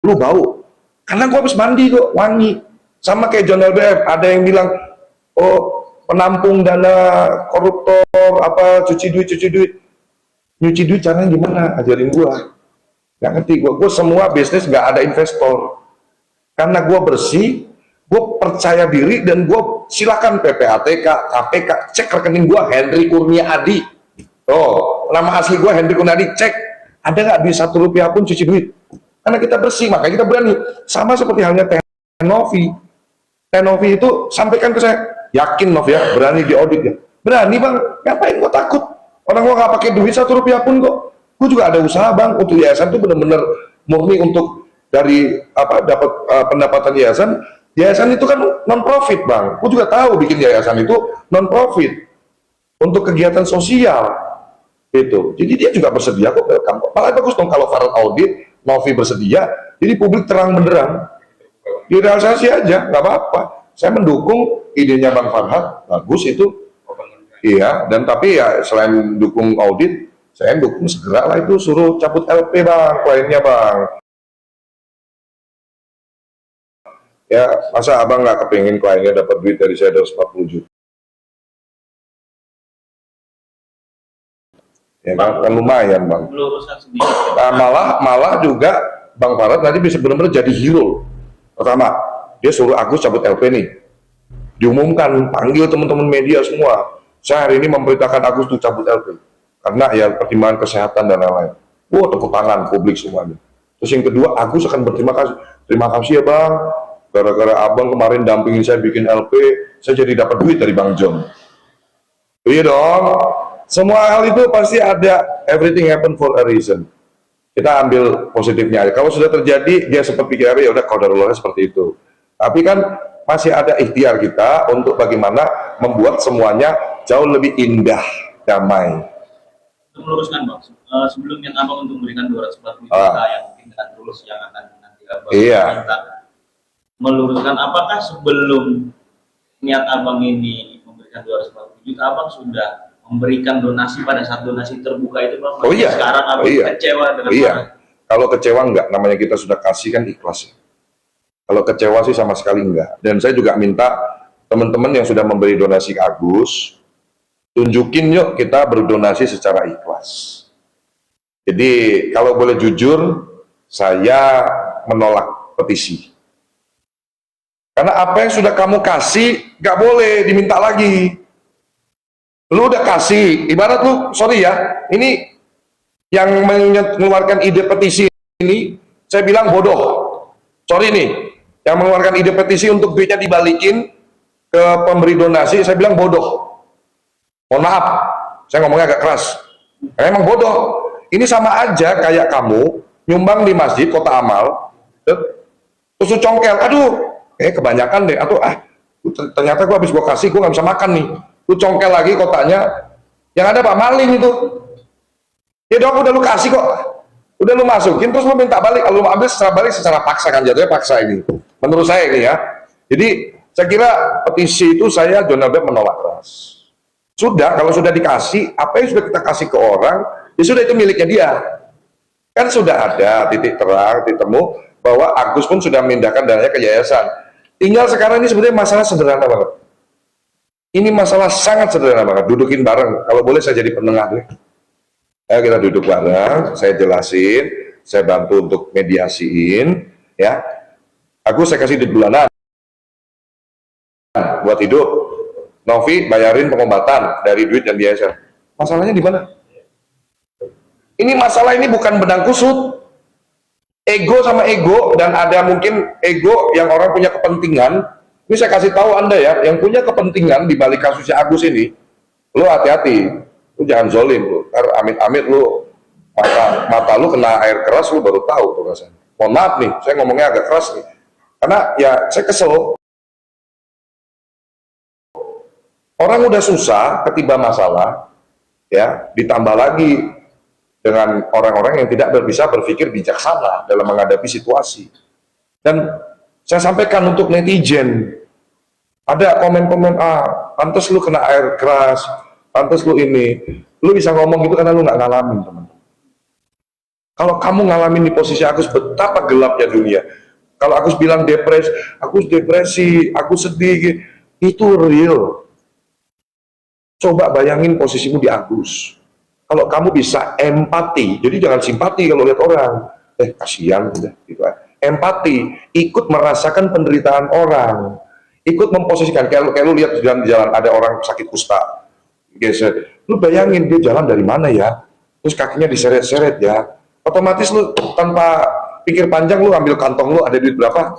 lu bau. Karena gue habis mandi kok, wangi. Sama kayak John LBF, ada yang bilang, oh penampung dana koruptor, apa cuci duit. Nyuci duit caranya gimana? Ajarin gue. Gak ngerti gue semua bisnis gak ada investor. Karena gue bersih, gue percaya diri, dan gue silakan PPATK, KPK, cek rekening gue, Henry Kurnia Adi. Oh, nama asli gue Henry Kurnia Adi, cek. Ada nggak di 1 rupiah pun cuci duit? Karena kita bersih, makanya kita berani. Sama seperti halnya Tenovi. Tenovi itu sampaikan ke saya, yakin Nov ya, berani diaudit ya? Berani bang, ngapain gue takut? Orang gue nggak pakai duit 1 rupiah pun kok. Gue juga ada usaha bang, untuk yayasan itu benar-benar murni untuk dari apa dapat pendapatan yayasan. Yayasan itu kan non profit bang. Gue juga tahu bikin yayasan itu non profit untuk kegiatan sosial itu. Jadi dia juga bersedia kok welcome. Malah bagus dong kalau Farad audit, Novi bersedia, jadi publik terang benderang. Direalisasi aja, nggak apa-apa. Saya mendukung idenya Bang Farhad, bagus itu. Iya, dan tapi ya selain dukung audit, saya dukung segera lah itu suruh cabut LP bang, kliennya bang. Ya, masa abang nggak kepingin kliennya dapat duit dari saya 240 juta? Ya kan lumayan bang. Nah, malah juga Bang Farad nanti bisa benar-benar jadi hero. Pertama, dia suruh Agus cabut LP nih. Diumumkan, panggil teman-teman media semua. Saya hari ini memberitakan Agus untuk cabut LP. Karena ya pertimbangan kesehatan dan lain-lain. Wah, tepuk tangan publik semuanya. Terus yang kedua, Agus akan berterima kasih. Terima kasih ya bang, gara-gara abang kemarin dampingin saya bikin LP, saya jadi dapat duit dari Bang John. Iya dong, semua hal itu pasti ada, everything happen for a reason. Kita ambil positifnya aja. Kalau sudah terjadi, dia sempat pikir ya udah qadarullah seperti itu. Tapi kan masih ada ikhtiar kita untuk bagaimana membuat semuanya jauh lebih indah, damai. Untuk meluruskan bang, sebelumnya abang untuk memberikan 240 juta yang mungkin dengan tulus yang akan nanti abang minta, meluruskan apakah sebelum niat abang ini memberikan 240 juta, abang sudah memberikan donasi pada saat donasi terbuka itu bang? Oh iya. Sekarang abang kecewa dengan mana? Kalau kecewa enggak, namanya kita sudah kasih kan ikhlas. Kalau kecewa sih sama sekali enggak. Dan saya juga minta teman-teman yang sudah memberi donasi ke Agus, tunjukin yuk kita berdonasi secara ikhlas. Jadi kalau boleh jujur, saya menolak petisi. Karena apa yang sudah kamu kasih, nggak boleh diminta lagi. Lu udah kasih, ibarat lu, sorry ya, ini yang mengeluarkan ide petisi ini, saya bilang bodoh. Sorry nih, yang mengeluarkan ide petisi untuk duitnya dibalikin ke pemberi donasi, saya bilang bodoh. Mohon maaf, saya ngomongnya agak keras. Karena emang bodoh. Ini sama aja kayak kamu nyumbang di masjid Kota Amal, terus congkel, aduh, kebanyakan deh, atau ternyata gua habis gua kasih, gua nggak bisa makan nih. Lu congkel lagi kotaknya, yang ada Pak Maling itu. Ya dong, udah lu kasih kok, udah lu masukin, terus lu minta balik, kalau lu ambil secara balik secara paksa kan, jatuhnya paksa ini. Menurut saya ini ya. Jadi saya kira petisi itu saya John LBF menolak keras. Sudah, kalau sudah dikasih, apa yang sudah kita kasih ke orang, ya sudah itu miliknya dia. Kan sudah ada titik terang, titik temu, bahwa Agus pun sudah memindahkan dananya ke yayasan. Tinggal sekarang ini sebenarnya masalah sederhana banget. Ini masalah sangat sederhana banget, dudukin bareng. Kalau boleh saya jadi penengah deh. Ayo kita duduk bareng, saya jelasin, saya bantu untuk mediasiin, ya. Agus saya kasih duit bulanan buat hidup. Novi bayarin pengobatan dari duit yang biasa. Masalahnya di mana? Ini masalah ini bukan benang kusut. Ego sama ego, dan ada mungkin ego yang orang punya kepentingan. Ini saya kasih tahu Anda ya, yang punya kepentingan di balik kasusnya Agus ini, lu hati-hati, lu jangan zolim, lu. Amit-amit lu mata lu kena air keras, lu baru tahu tuh rasanya. Mohon maaf nih, saya ngomongnya agak keras nih, karena ya saya kesel. Orang udah susah ketiba masalah, ya, ditambah lagi dengan orang-orang yang tidak bisa berpikir bijaksana dalam menghadapi situasi. Dan saya sampaikan untuk netizen, ada komen-komen, pantes lu kena air keras, pantes lu ini, lu bisa ngomong gitu karena lu nggak ngalamin, teman. Kalau kamu ngalamin di posisi Agus, betapa gelapnya dunia. Kalau Agus bilang depresi, aku sedih, itu real. Coba bayangin posisimu di Agus. Kalau kamu bisa empati, jadi jangan simpati kalau lihat orang, kasihan gitu. Empati, ikut merasakan penderitaan orang, ikut memposisikan. Kayak lu lihat di jalan ada orang sakit kusta, geser, lu bayangin dia jalan dari mana ya, terus kakinya diseret-seret ya, otomatis lu tanpa pikir panjang lu ambil kantong lu ada duit berapa,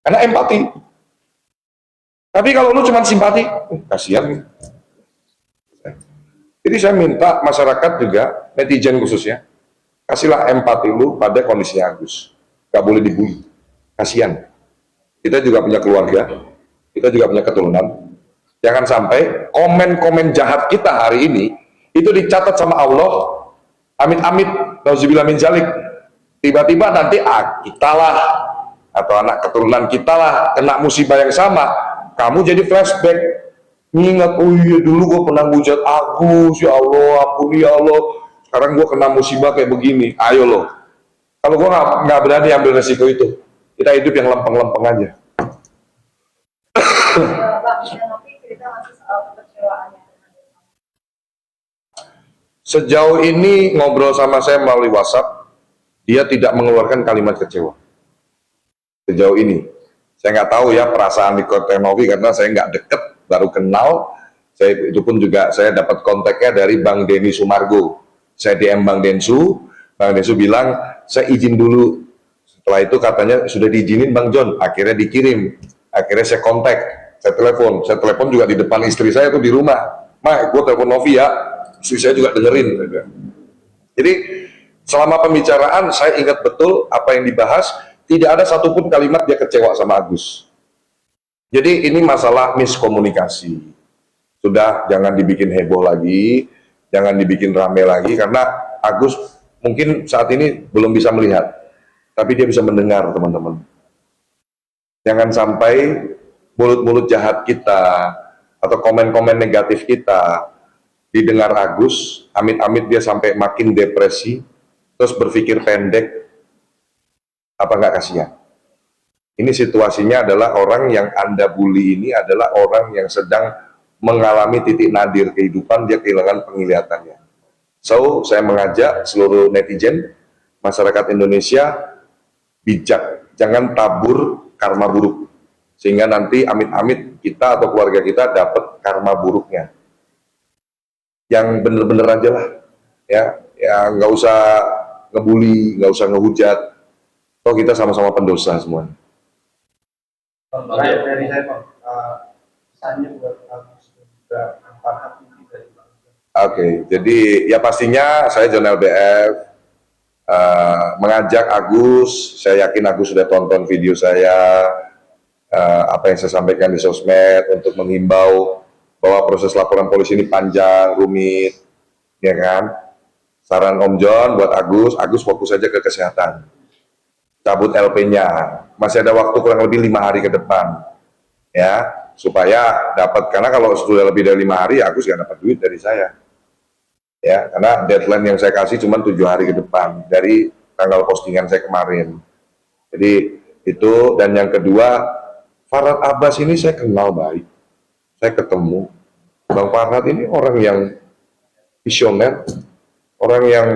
karena empati. Tapi kalau lu cuma simpati, kasihan. Jadi saya minta masyarakat juga, netizen khususnya, kasihlah empati lu pada kondisi Agus. Gak boleh dibully, kasihan. Kita juga punya keluarga, kita juga punya keturunan. Jangan sampai komen-komen jahat kita hari ini itu dicatat sama Allah, amit-amit, nauzubillah min zalik. Tiba-tiba nanti kita lah atau anak keturunan kita lah kena musibah yang sama, kamu jadi flashback, ngingat, oh iya dulu gue pernah hujat Agus, ya Allah, ampuni ya Allah, sekarang gue kena musibah kayak begini. Ayo loh, kalau gue nggak berani ambil resiko itu, kita hidup yang lempeng-lempeng aja. Sejauh ini ngobrol sama saya melalui WhatsApp, dia tidak mengeluarkan kalimat kecewa. Sejauh ini, saya nggak tahu ya perasaan Niko Tenovi karena saya nggak deket, baru kenal. Itu pun juga saya dapat kontaknya dari Bang Denny Sumargo. Saya DM Bang Densu bilang saya izin dulu. Setelah itu katanya sudah diizinin Bang John, akhirnya dikirim. Akhirnya saya kontak, saya telepon juga di depan istri saya tuh di rumah. Ma, gue telepon Novi ya. Istri saya juga dengerin. Jadi selama pembicaraan saya ingat betul apa yang dibahas. Tidak ada satupun kalimat dia kecewa sama Agus. Jadi ini masalah miskomunikasi. Sudah, jangan dibikin heboh lagi, jangan dibikin rame lagi, karena Agus mungkin saat ini belum bisa melihat, tapi dia bisa mendengar, teman-teman. Jangan sampai mulut-mulut jahat kita atau komen-komen negatif kita didengar Agus, amit-amit dia sampai makin depresi, terus berpikir pendek. Apa nggak kasihan? Ini situasinya adalah orang yang Anda bully ini adalah orang yang sedang mengalami titik nadir kehidupan, dia kehilangan penglihatannya. So, saya mengajak seluruh netizen, masyarakat Indonesia, bijak, jangan tabur karma buruk. Sehingga nanti amit-amit kita atau keluarga kita dapat karma buruknya. Yang bener-bener aja lah, ya nggak usah ngebully, nggak usah ngehujat. Oh, kita sama-sama pendosa semua. Terakhir dari saya, Pak, pesannya buat Agus juga manfaat dari Bang. Oke, jadi ya pastinya saya John LBF mengajak Agus. Saya yakin Agus sudah tonton video saya, apa yang saya sampaikan di sosmed untuk menghimbau bahwa proses laporan polisi ini panjang, rumit, ya kan? Saran Om John buat Agus fokus saja ke kesehatan. Cabut LP-nya, masih ada waktu kurang lebih 5 hari ke depan, ya, supaya dapat, karena kalau sudah lebih dari 5 hari, Agus nggak dapat duit dari saya, ya, karena deadline yang saya kasih cuma 7 hari ke depan, dari tanggal postingan saya kemarin. Jadi, itu, dan yang kedua, Farhad Abbas ini saya kenal baik, saya ketemu, Bang Farhad ini orang yang visioner, orang yang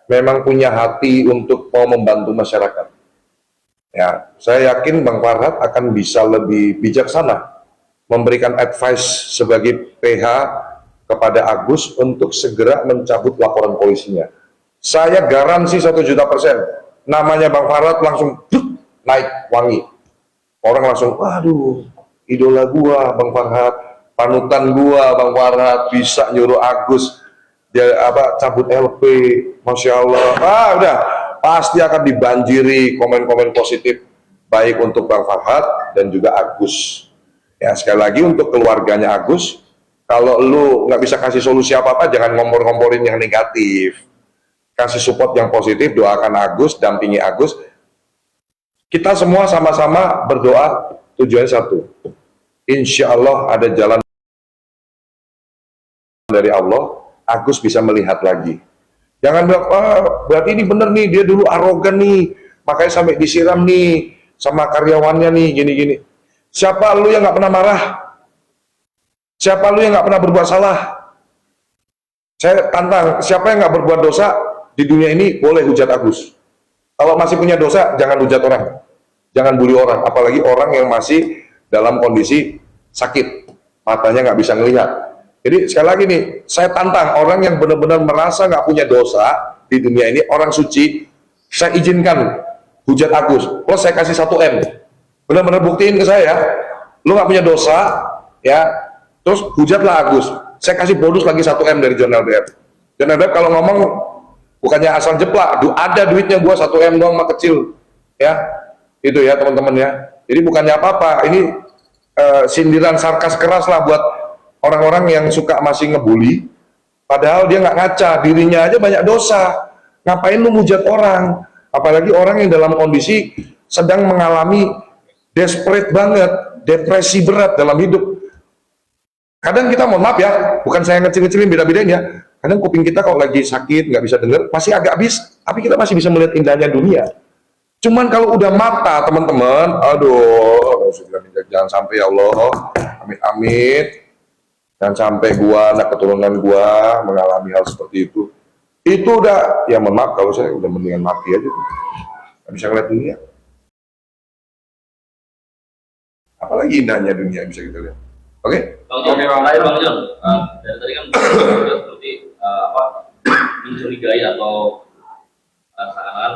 memang punya hati untuk mau membantu masyarakat. Ya, saya yakin Bang Farhad akan bisa lebih bijaksana memberikan advice sebagai PH kepada Agus untuk segera mencabut laporan polisinya. Saya garansi 1.000.000%. Namanya Bang Farhad langsung naik wangi. Orang langsung, aduh, idola gua Bang Farhad, panutan gua Bang Farhad, bisa nyuruh Agus dia cabut LP, Masya Allah. Udah pasti akan dibanjiri komen-komen positif baik untuk Bang Farhad dan juga Agus. Ya, sekali lagi untuk keluarganya Agus, kalau lu nggak bisa kasih solusi apa-apa, jangan ngompor-ngomporin yang negatif. Kasih support yang positif, doakan Agus, dampingi Agus. Kita semua sama-sama berdoa, tujuannya satu. Insya Allah ada jalan dari Allah, Agus bisa melihat lagi. Jangan bilang, berarti ini bener nih, dia dulu arogan nih, makanya sampai disiram nih sama karyawannya nih, gini-gini. Siapa lu yang nggak pernah marah? Siapa lu yang nggak pernah berbuat salah? Saya tantang, siapa yang nggak berbuat dosa di dunia ini boleh hujat Agus. Kalau masih punya dosa, jangan hujat orang. Jangan bully orang, apalagi orang yang masih dalam kondisi sakit. Matanya nggak bisa ngelihat. Jadi sekali lagi nih, saya tantang orang yang benar-benar merasa nggak punya dosa di dunia ini, orang suci, saya izinkan hujat Agus. Plus saya kasih 1 M. Benar-benar buktiin ke saya, lu nggak punya dosa, ya, terus hujatlah Agus. Saya kasih bonus lagi 1 M dari John LBF. John LBF kalau ngomong bukannya asal jeplak, ada duitnya gua 1 M doang mah kecil, ya, itu ya teman-teman ya. Jadi bukannya apa-apa, ini sindiran sarkas keras lah buat orang-orang yang suka masih ngebully, padahal dia nggak ngaca, dirinya aja banyak dosa. Ngapain lu hujat orang? Apalagi orang yang dalam kondisi sedang mengalami desperate banget, depresi berat dalam hidup. Kadang kita, mohon maaf ya, bukan saya ngecil-ngecilin, beda-bedain ya. Kadang kuping kita kalau lagi sakit, nggak bisa dengar, masih agak habis, tapi kita masih bisa melihat indahnya dunia. Cuman kalau udah mata, teman-teman, aduh, jangan sampai ya Allah, amit-amit. Dan sampai gua, anak keturunan gua mengalami hal seperti itu udah, ya mohon maaf kalau saya udah mendingan mati aja, nggak bisa ngeliat dunia. Apalagi indahnya dunia bisa kita lihat. Oke? Oke, Bang John. Dari tadi kan sudah seperti mencurigai atau seakan-akan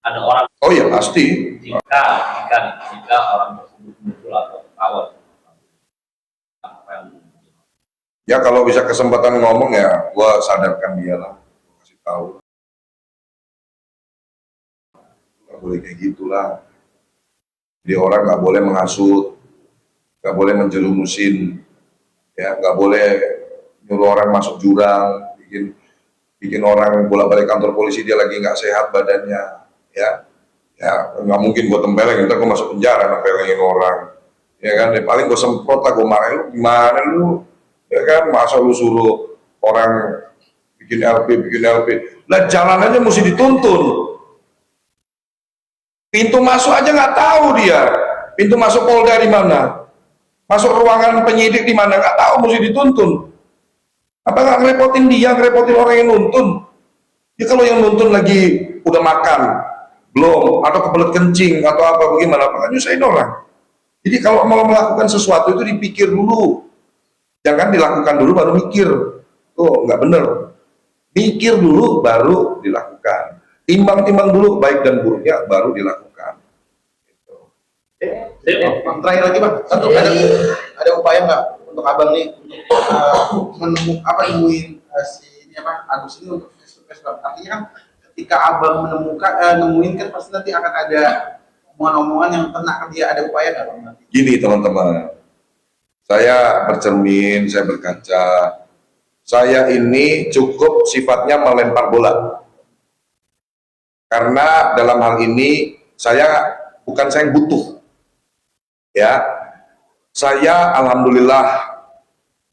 ada orang. Oh ya pasti. Jika orang tersebut muncul atau ketahuan apa yang Ya kalau bisa kesempatan ngomong ya, gua sadarkan dia lah, gua kasih tahu. Gak boleh kayak gitulah. Jadi orang nggak boleh menghasut, nggak boleh menjerumusin, ya nggak boleh nyuruh orang masuk jurang, bikin orang bolak-balik kantor polisi dia lagi nggak sehat badannya, ya nggak mungkin gue tempeleng, ntar gue masuk penjara nempelengin orang, ya kan? Ya, paling gue semprot lah, gue marahin lu gimana lu, ya kan? Masa lu suruh orang bikin LP, lah jalan aja mesti dituntun. Pintu masuk aja nggak tahu dia, pintu masuk Polda di mana, masuk ruangan penyidik di mana nggak tahu, mesti dituntun. Apa nggak ngerepotin dia, ngerepotin orang yang nuntun? Ya kalau yang nuntun lagi udah makan belum, atau kebelet kencing atau apa bagaimana, apa nyusahin orang. Jadi kalau mau melakukan sesuatu itu dipikir dulu, jangan dilakukan dulu baru mikir. Tuh nggak bener. Mikir dulu baru dilakukan. Timbang-timbang dulu baik dan buruknya baru dilakukan. Gitu. Terakhir lagi Bang, ada upaya nggak untuk abang nih untuk nemuin si ini Agus ini untuk face-to-face, artinya kan ketika abang nemuin kan pasti nanti akan ada omongan-omongan yang kena ke dia, ada upaya nggak Bang nanti? Gini teman-teman, saya bercermin, saya berkaca, saya ini cukup sifatnya melempar bola. Karena dalam hal ini saya yang butuh, ya. Saya alhamdulillah,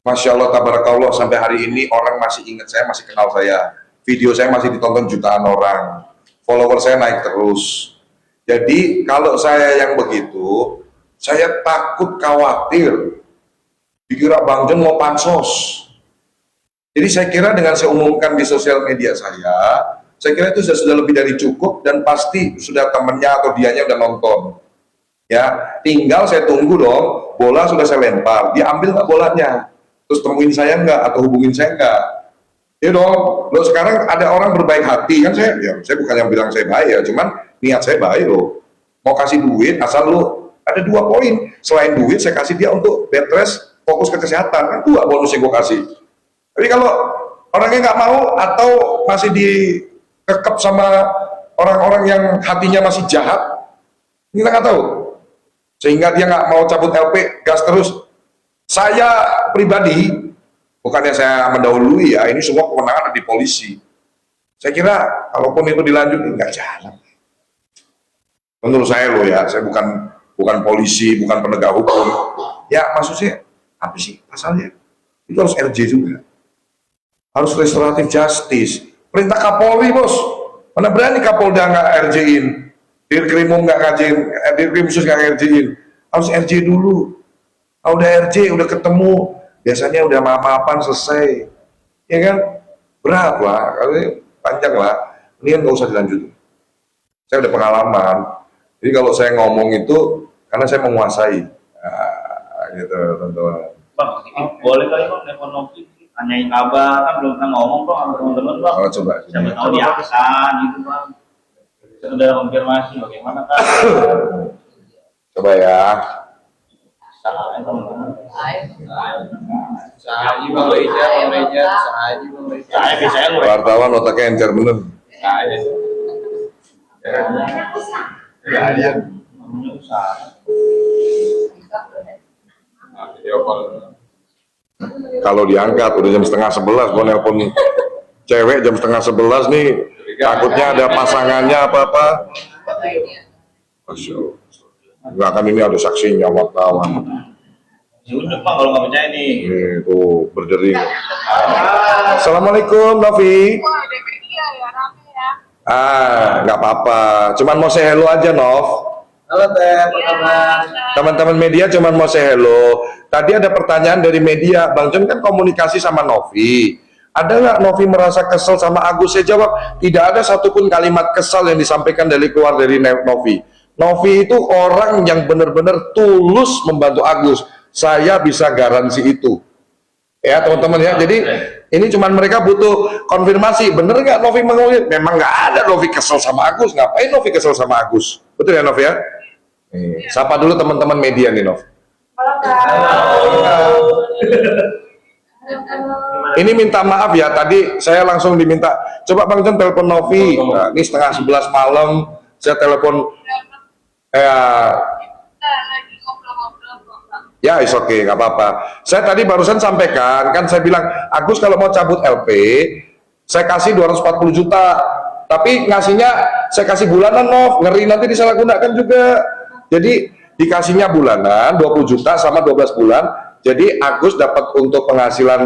masya Allah, tabarakallah, sampai hari ini orang masih ingat saya, masih kenal saya. Video saya masih ditonton jutaan orang, follower saya naik terus. Jadi kalau saya yang begitu, saya takut khawatir dikira Bang John mau pansos. Jadi saya kira dengan saya umumkan di sosial media saya kira itu sudah lebih dari cukup, dan pasti sudah temennya atau dianya udah nonton. Ya, tinggal saya tunggu dong, bola sudah saya lempar, dia ambil nggak bolanya, terus temuin saya nggak atau hubungin saya nggak. Ya dong, lo sekarang ada orang berbaik hati kan, saya bukan yang bilang saya baik ya, cuman niat saya baik loh. Mau kasih duit asal lo ada 2 poin, selain duit saya kasih dia untuk bed rest, fokus ke kesehatan, kan 2 bonus yang gue kasih. Tapi kalau orangnya nggak mau atau masih dikekep sama orang-orang yang hatinya masih jahat, kita nggak tahu, sehingga dia nggak mau cabut LP, gas terus. Saya pribadi, bukannya saya mendahului ya, ini semua kewenangan ada di polisi. Saya kira kalaupun itu dilanjutin nggak jalan. Menurut saya loh ya, saya bukan polisi, bukan penegak hukum. Ya maksudnya apa sih pasalnya? Itu harus RJ juga. Harus restoratif justice. Perintah Kapolri, bos. Mana berani Kapolda nggak RJ-in, Dirkrimum nggak ngajin, Dirkrimsus nggak RJ-in. Harus RJ dulu. Kalau udah RJ, udah ketemu, biasanya udah maaf-maafan selesai. Ya kan? Berat lah, kali panjang lah. Ini nggak usah dilanjutin. Saya udah pengalaman. Jadi kalau saya ngomong itu karena saya menguasai. Nah, gitu, teman-teman. Bang, boleh kali bang telepon Novi, tanyain kabar, kan belum pernah ngomong bang sama teman-teman bang. Oh, coba. Siapa tahu dia akan gitu bang. Sudah konfirmasi bagaimana kan? Coba ya. Saya teman-teman. Sahaji Bang Reja, sahaji Bang Reja. Saya biasanya lu. Wartawan otaknya encer bener. Saya. Saya. Namanya usaha. Kalau diangkat udah jam setengah 11, gua nelpon cewek jam setengah 11 nih, takutnya ada pasangannya apa-apa. Masya Allah. Enggak kan ini ada saksinya wartawan. Diunjuk bang kalau nggak percaya nih. Itu berdering. Assalamualaikum Novi. Wah, ada media ya, rame ya. Nggak apa-apa. Cuman mau say hello aja, Nov. Halo Teh, apa kabar? Teman-teman media cuman mau say hello. Tadi ada pertanyaan dari media, Bang John kan komunikasi sama Novi. Ada nggak Novi merasa kesel sama Agus? Saya jawab, tidak ada satupun kalimat kesal yang disampaikan dari keluar dari Novi. Novi itu orang yang benar-benar tulus membantu Agus. Saya bisa garansi itu. Ya teman-teman ya. Jadi ini cuman mereka butuh konfirmasi. Bener nggak Novi mengungkit? Memang nggak ada Novi kesel sama Agus. Ngapain Novi kesel sama Agus? Betul ya Novi ya? Sapa dulu teman-teman media nih Nov. Ini minta maaf ya, tadi saya langsung diminta, coba Bang John telepon Novi. Nah, ini setengah 11 malam, saya telepon. Lagi ngobrol-ngobrol kok, Bang. Ya, is oke, nggak apa-apa. Saya tadi barusan sampaikan, kan saya bilang, Agus kalau mau cabut LP, saya kasih 240 juta. Tapi ngasihnya, saya kasih bulanan, Nov. Ngeri nanti disalahgunakan juga. Jadi, dikasihnya bulanan, 20 juta sama 12 bulan. Jadi, Agus dapat untuk penghasilan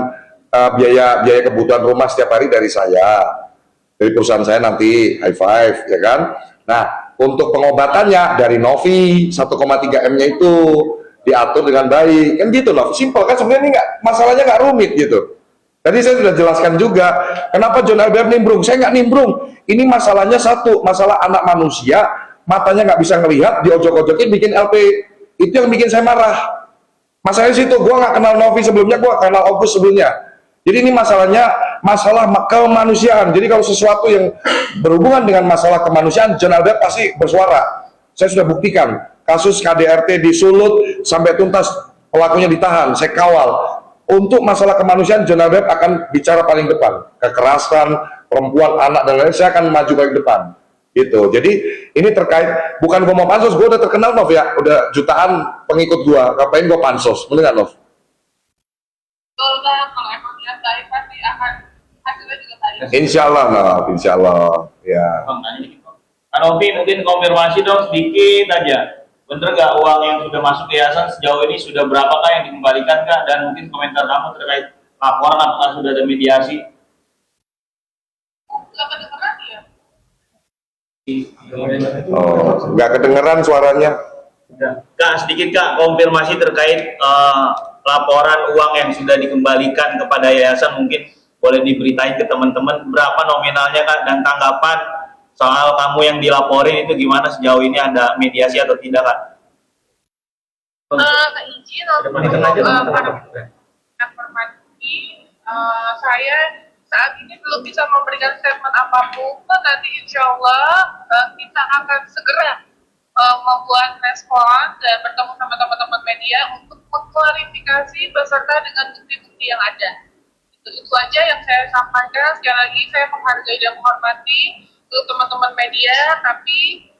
biaya kebutuhan rumah setiap hari dari saya. Dari perusahaan saya nanti, high five, ya kan? Nah, untuk pengobatannya dari Novi, 1,3 M-nya itu diatur dengan baik. Kan gitu, Nov. Simpel kan sebenarnya ini masalahnya nggak rumit gitu. Tadi saya sudah jelaskan juga, kenapa John LBM nimbrung? Saya nggak nimbrung. Ini masalahnya satu, masalah anak manusia, matanya nggak bisa ngelihat, diojok-ojokin bikin LP. Itu yang bikin saya marah. Masalahnya situ, gue nggak kenal Novi sebelumnya, gue kenal Agus sebelumnya. Jadi ini masalahnya, masalah kemanusiaan. Jadi kalau sesuatu yang berhubungan dengan masalah kemanusiaan, John LBM pasti bersuara. Saya sudah buktikan, kasus KDRT disulut sampai tuntas, pelakunya ditahan, saya kawal. Untuk masalah kemanusiaan, John Albert akan bicara paling depan. Kekerasan, perempuan, anak, dan lain-lain, saya akan maju paling depan. Gitu. Jadi, ini terkait, bukan gue mau pansos, gue udah terkenal, Nov ya. Udah jutaan pengikut gue. Ngapain gue pansos? Bener gak, Nov? Betul, Bang. Kalau emang niat baik pasti akan hasilnya juga baik. Insya Allah, Nov. Insya Allah. Ya. Bang, tanya dikit bang. Novi mungkin konfirmasi dong sedikit aja. Bener nggak uang yang sudah masuk ke yayasan sejauh ini sudah berapakah yang dikembalikan kak? Dan mungkin komentar kamu terkait laporan apakah sudah ada mediasi? Nggak kedengeran ya? Oh, nggak kedengeran suaranya. Kak, sedikit kak konfirmasi terkait laporan uang yang sudah dikembalikan kepada yayasan, mungkin boleh diberitain ke teman-teman berapa nominalnya kak, dan tanggapan soal kamu yang dilaporin itu gimana sejauh ini, ada mediasi atau tidak kak? Izin untuk informasi, saya saat ini belum bisa memberikan statement apapun. Nanti insya Allah kita akan segera membuat respon dan bertemu sama teman-teman media untuk mengklarifikasi beserta dengan bukti-bukti yang ada. Itu aja yang saya sampaikan. Sekali lagi saya menghargai dan menghormati untuk teman-teman media, tapi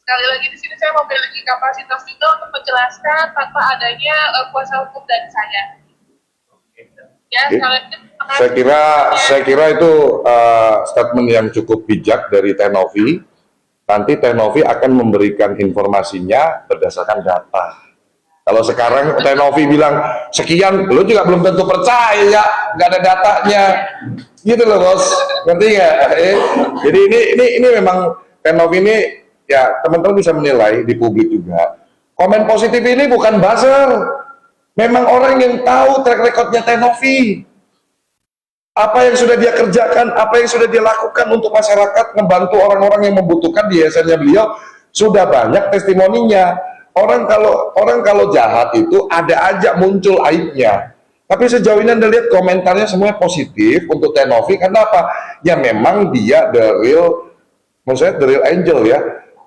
sekali lagi di sini saya memiliki kapasitas juga untuk menjelaskan tanpa adanya kuasa hukum dari saya. Ya, sekali lagi, Saya kira itu statement yang cukup bijak dari Teh Novi. Nanti Teh Novi akan memberikan informasinya berdasarkan data. Kalau sekarang Tenovi bilang sekian, lu juga belum tentu percaya, nggak ada datanya, gitu loh bos, ngerti nggak? Jadi ini memang Tenovi ini ya teman-teman bisa menilai di publik juga. Komen positif ini bukan buzzer, memang orang yang tahu track recordnya Tenovi. Apa yang sudah dia kerjakan, apa yang sudah dia lakukan untuk masyarakat, membantu orang-orang yang membutuhkan di yayasannya beliau, sudah banyak testimoninya. Orang kalau jahat itu ada aja muncul aibnya. Tapi sejauh ini Anda lihat komentarnya semuanya positif untuk Tenovi, karena apa? Ya memang dia the real, maksudnya the real angel ya.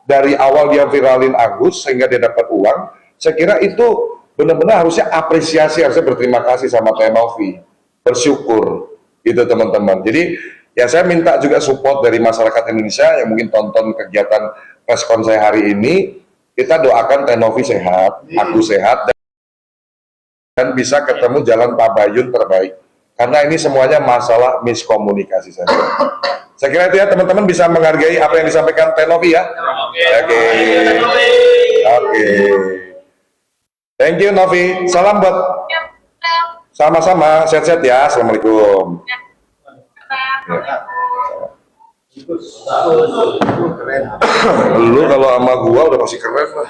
Dari awal dia viralin Agus sehingga dia dapat uang, saya kira itu benar-benar harusnya apresiasi, harusnya berterima kasih sama Tenovi, bersyukur. Gitu teman-teman. Jadi ya saya minta juga support dari masyarakat Indonesia yang mungkin tonton kegiatan respon saya hari ini. Kita doakan Tenovi sehat, Agus sehat, dan bisa ketemu jalan tabayun terbaik. Karena ini semuanya masalah miskomunikasi saja. Saya kira itu ya teman-teman bisa menghargai apa yang disampaikan Tenovi ya. Oke. Oke. Thank you Novi. Salam buat sama-sama, sehat-sehat ya. Assalamualaikum. Ya. Lu kalau sama gua udah pasti keren lah.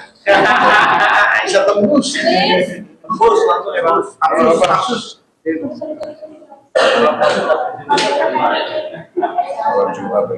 Bisa tembus. Tembus langsung ya bang. Aksus. Kalau Jumat